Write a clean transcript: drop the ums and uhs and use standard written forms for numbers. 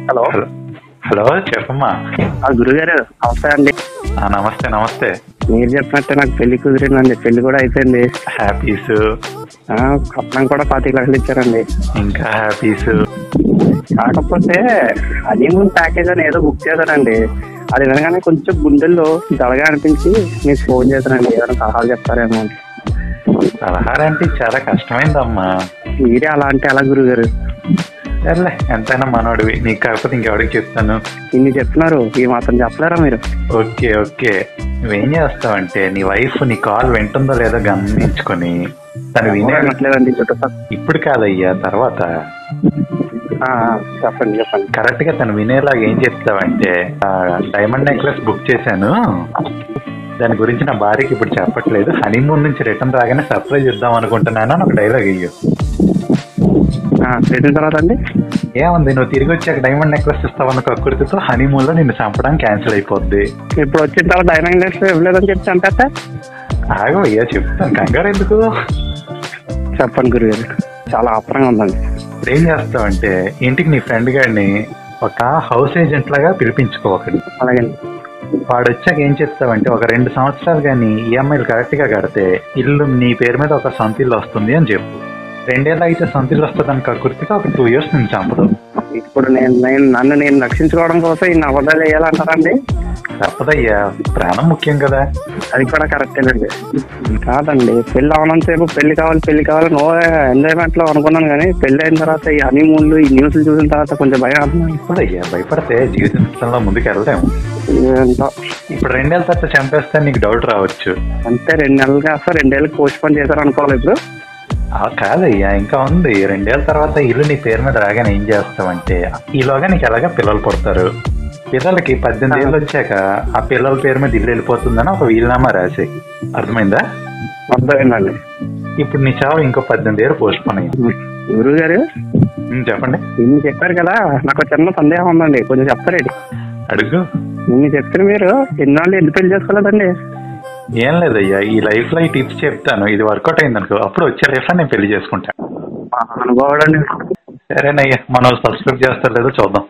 Hello hello hello చెప్పమ్మా. గురుగారు నమస్తే అండి. నమస్తే నమస్తే. మీరు చెప్పినట్టే నాకు పెళ్లి కుదిరిందండి. పెళ్లి కూడా అయిపోయింది. హ్యాపీస్. కట్నం కూడా 25 లక్షలు ఇచ్చారండి. ఇంకా హ్యాపీస్. కాకపోతే హనీమూన్ ప్యాకేజ్ అని ఏదో బుక్ చేశానండి. అది వినగానే కొంచెం గుండెల్లో దడగా అనిపించి మీకు ఫోన్ చేశానండి. ఏదైనా సలహాలు చెప్తారేమో. సలహాలు అంటే చాలా కష్టమైందమ్మా. మీరే అలా అంటే ఎలా గురుగారు? సర్లే, ఎంతైనా మనోడివి. నీకు కాకపోతే ఇంకెవడికి చెప్తాను. ఇన్ని చెప్తున్నారు, ఈ మాత్రం చెప్పలేరా మీరు? Okay okay. నువ్వేం చేస్తావంటే నీ వైఫ్ నీ కాల్ వింటుందో లేదో గమనించుకొని తను వినట్లేదండి. ఇప్పుడు కాదయ్యా, తర్వాత చెప్పండి చెప్పండి. కరెక్ట్ గా తను వినేలాగా ఏం చెప్తావంటే, డైమండ్ నెక్లెస్ బుక్ చేశాను, దాని గురించి నా భార్యకి ఇప్పుడు చెప్పట్లేదు, హనీమూన్ నుంచి రిటర్న్ రాగానే సర్ప్రైజ్ ఇద్దాం అనుకుంటున్నాను అని ఒక డైలాగ్ అయ్యో. చేసిన తర్వాత అండి ఏముంది, నువ్వు తిరిగి వచ్చాక డైమండ్ నెక్లెస్ ఇస్తావన్న కక్కుర్తితో హనీమూన్ లో నిన్ను చంపడం క్యాన్సిల్ అయిపోద్ది. ఇప్పుడు వచ్చిన తర్వాత డైమండ్ నెక్లెస్ ఇవ్వలేదని చెప్పి చంపేస్తా. ఆగో అయ్యా, చెప్తాను, కంగారు ఎందుకు. చెప్పండి గురుగారు, చాలా ఆపరంగా ఉందండి. ఇప్పుడు ఏం చేస్తావంటే, ఇంటికి నీ ఫ్రెండ్ గారిని ఒక హౌస్ ఏజెంట్ లాగా పిలిపించుకో ఒకటి. అలాగే. వాడు వచ్చాక ఏం చెప్తావంటే, ఒక 2 సంవత్సరాలు కానీ ఈఎంఐలు కరెక్ట్ గా కడితే ఇల్లు నీ పేరు మీద ఒక సొంత ఇల్లు వస్తుంది అని చెప్పు. 2 ఏళ్ళు అయితే సొంత ఇల్లు వస్తుంది కక్కుర్తిగా ఒక 2 years నేను చంపడం. ఇప్పుడు నన్ను రక్షించుకోవడం కోసం ఇన్ని అబద్ధాలు వేయాలంటారండి? తప్పదయ్యా, ప్రాణం ముఖ్యం కదా. అది కూడా కరెక్టేనండి. కాదండి, పెళ్లి అవనంతసేపు పెళ్లి కావాలి నో ఎంజాయ్మెంట్ లో అనుకున్నాను, కానీ పెళ్లి అయిన తర్వాత ఈ హనీమూన్లు ఈ న్యూస్లు చూసిన తర్వాత కొంచెం భయం అవుతుంది. ఇప్పుడయ్యా భయపడితే జీవితంలో ముందుకు వెళ్దాము. ఇప్పుడు 2 ఏళ్ళ తర్వాత చంపేస్తే నీకు డౌట్ రావచ్చు. అంతే, 2 నెలలు కాస్త 2 ఏళ్ళకి పోస్ట్ పోన్ చేశారు అనుకోవాలి ఇప్పుడు. కాదయ్యా, ఇంకా ఉంది. 2 ఏళ్ళ తర్వాత ఇల్లు నీ పేరు మీద రాగానే ఏం చేస్తావంటే, ఈలోగా నీకు ఎలాగా పిల్లలు పుడతారు. పిల్లలకి 18 ఏళ్ళు వచ్చాక ఆ పిల్లల పేరు మీద ఇల్లు వెళ్ళిపోతుందని ఒక వీలునామా రాసి. అర్థమైందా? అర్థమైందండి. ఇప్పుడు నీ చావు ఇంకో 18 ఏళ్ళు పోస్ట్ పోన్ అయ్యింది. గురువు గారు చెప్పండి. ఇన్ని చెప్పారు కదా, నాకు చిన్న సందేహం ఉందండి, కొంచెం చెప్తారేంటి? అడుగు. ఇన్ని చెప్తారు, మీరు ఎన్నాళ్ళు ఎందుకు పెళ్లి చేసుకోలేదండి? ఏం లేదయ్యా, ఈ లైఫ్ లో ఈ టిప్స్ చెప్తాను, ఇది వర్కౌట్ అయింది అనుకో, అప్పుడు వచ్చే లైఫ్ లో నేను పెళ్లి చేసుకుంటాను. అనుభవాలండి. సరేనయ్యా, మనం సబ్స్క్రైబ్ చేస్తారు లేదో చూద్దాం.